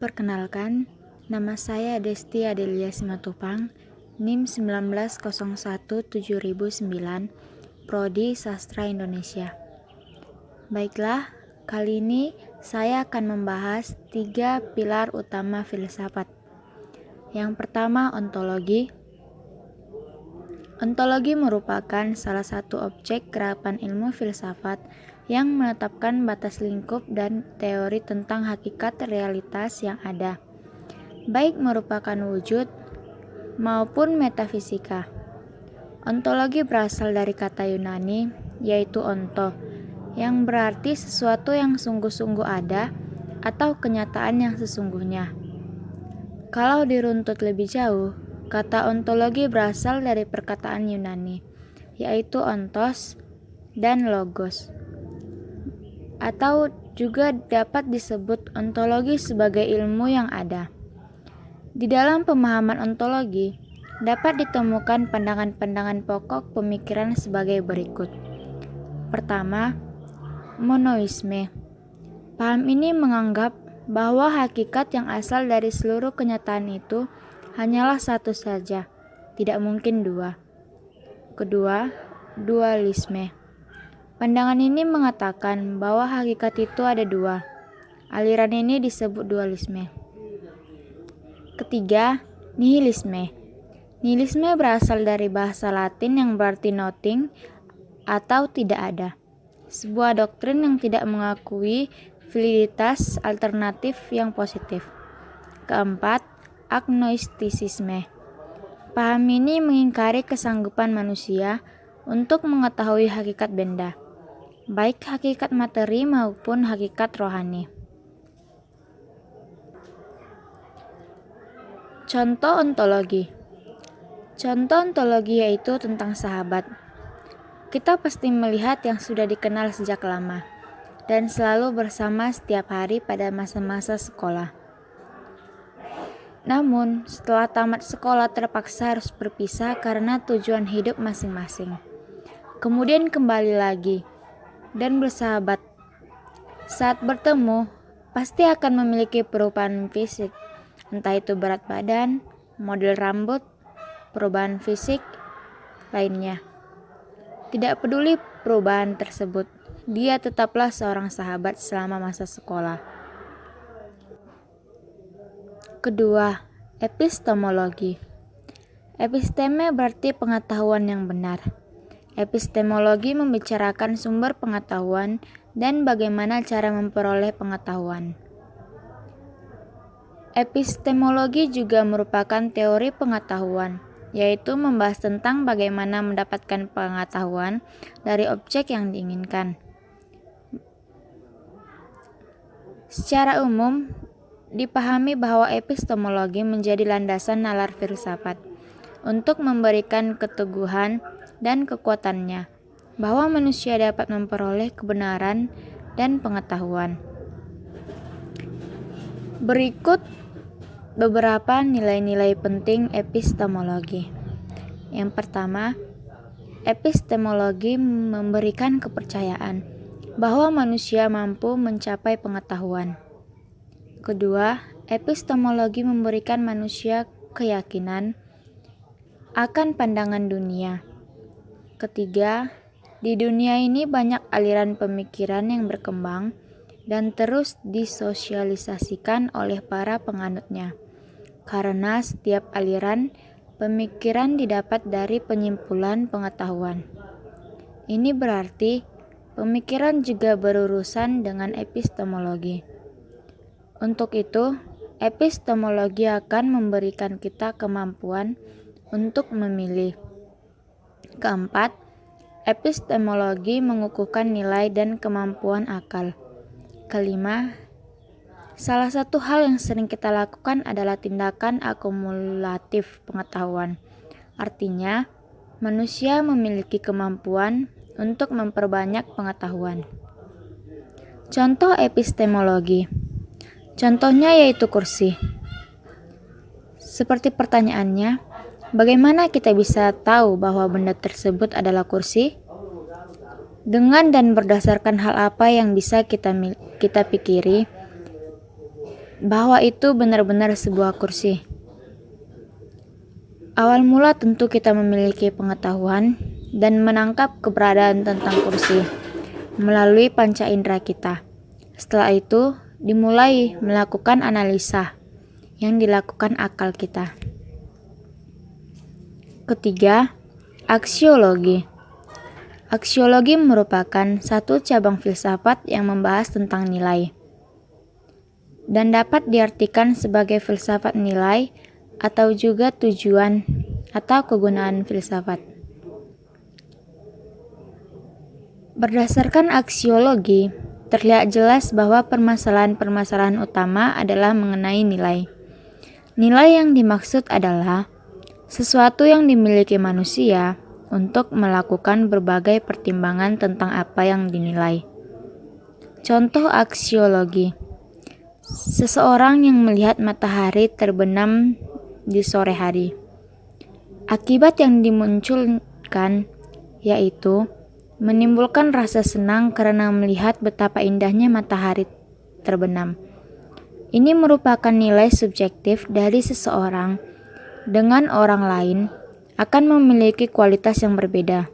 Perkenalkan, nama saya Desti Adelia Simatupang, NIM 19017009, Prodi Sastra Indonesia. Baiklah, kali ini saya akan membahas 3 pilar utama filsafat. Yang pertama, ontologi. Ontologi merupakan salah satu objek gerakan ilmu filsafat yang menetapkan batas lingkup dan teori tentang hakikat realitas yang ada, baik merupakan wujud maupun metafisika. Ontologi berasal dari kata Yunani, yaitu onto, yang berarti sesuatu yang sungguh-sungguh ada atau kenyataan yang sesungguhnya. Kalau diruntut lebih jauh, kata ontologi berasal dari perkataan Yunani, yaitu ontos dan logos. Atau juga dapat disebut ontologi sebagai ilmu yang ada. Di dalam pemahaman ontologi, dapat ditemukan pandangan-pandangan pokok pemikiran sebagai berikut. Pertama, monoisme. Paham ini menganggap bahwa hakikat yang asal dari seluruh kenyataan itu hanyalah satu saja, tidak mungkin dua. Kedua, dualisme. Pandangan ini mengatakan bahwa hakikat itu ada dua. Aliran ini disebut dualisme. Ketiga, nihilisme. Nihilisme berasal dari bahasa Latin yang berarti nothing atau tidak ada. Sebuah doktrin yang tidak mengakui validitas alternatif yang positif. Keempat, agnostisisme. Paham ini mengingkari kesanggupan manusia untuk mengetahui hakikat benda, baik hakikat materi maupun hakikat rohani. Contoh ontologi. Contoh ontologi yaitu tentang sahabat. Kita pasti melihat yang sudah dikenal sejak lama dan selalu bersama setiap hari pada masa-masa sekolah. Namun, setelah tamat sekolah terpaksa harus berpisah karena tujuan hidup masing-masing. Kemudian kembali lagi dan bersahabat. Saat bertemu, pasti akan memiliki perubahan fisik, entah itu berat badan, model rambut, perubahan fisik lainnya. Tidak peduli perubahan tersebut, dia tetaplah seorang sahabat selama masa sekolah. Kedua, epistemologi. Episteme berarti pengetahuan yang benar. Epistemologi membicarakan sumber pengetahuan dan bagaimana cara memperoleh pengetahuan. Epistemologi juga merupakan teori pengetahuan, yaitu membahas tentang bagaimana mendapatkan pengetahuan dari objek yang diinginkan. Secara umum, dipahami bahwa epistemologi menjadi landasan nalar filsafat untuk memberikan keteguhan dan kekuatannya bahwa manusia dapat memperoleh kebenaran dan pengetahuan. Berikut beberapa nilai-nilai penting epistemologi. Yang pertama, epistemologi memberikan kepercayaan bahwa manusia mampu mencapai pengetahuan. Kedua, epistemologi memberikan manusia keyakinan akan pandangan dunia. Ketiga, di dunia ini banyak aliran pemikiran yang berkembang dan terus disosialisasikan oleh para penganutnya, karena setiap aliran pemikiran didapat dari penyimpulan pengetahuan. Ini berarti pemikiran juga berurusan dengan epistemologi. Untuk itu, epistemologi akan memberikan kita kemampuan untuk memilih. Keempat, epistemologi mengukuhkan nilai dan kemampuan akal. Kelima, salah satu hal yang sering kita lakukan adalah tindakan akumulatif pengetahuan. Artinya, manusia memiliki kemampuan untuk memperbanyak pengetahuan. Contoh epistemologi. Contohnya yaitu kursi. Seperti pertanyaannya, bagaimana kita bisa tahu bahwa benda tersebut adalah kursi? Dengan dan berdasarkan hal apa yang bisa kita pikiri, bahwa itu benar-benar sebuah kursi. Awal mula tentu kita memiliki pengetahuan dan menangkap keberadaan tentang kursi melalui panca indera kita. Setelah itu, dimulai melakukan analisa yang dilakukan akal kita. Ketiga, aksiologi. Aksiologi merupakan satu cabang filsafat yang membahas tentang nilai dan dapat diartikan sebagai filsafat nilai atau juga tujuan atau kegunaan filsafat. Berdasarkan aksiologi, terlihat jelas bahwa permasalahan-permasalahan utama adalah mengenai nilai. Nilai yang dimaksud adalah sesuatu yang dimiliki manusia untuk melakukan berbagai pertimbangan tentang apa yang dinilai. Contoh aksiologi. Seseorang yang melihat matahari terbenam di sore hari. Akibat yang dimunculkan yaitu menimbulkan rasa senang karena melihat betapa indahnya matahari terbenam. Ini merupakan nilai subjektif dari seseorang dengan orang lain akan memiliki kualitas yang berbeda.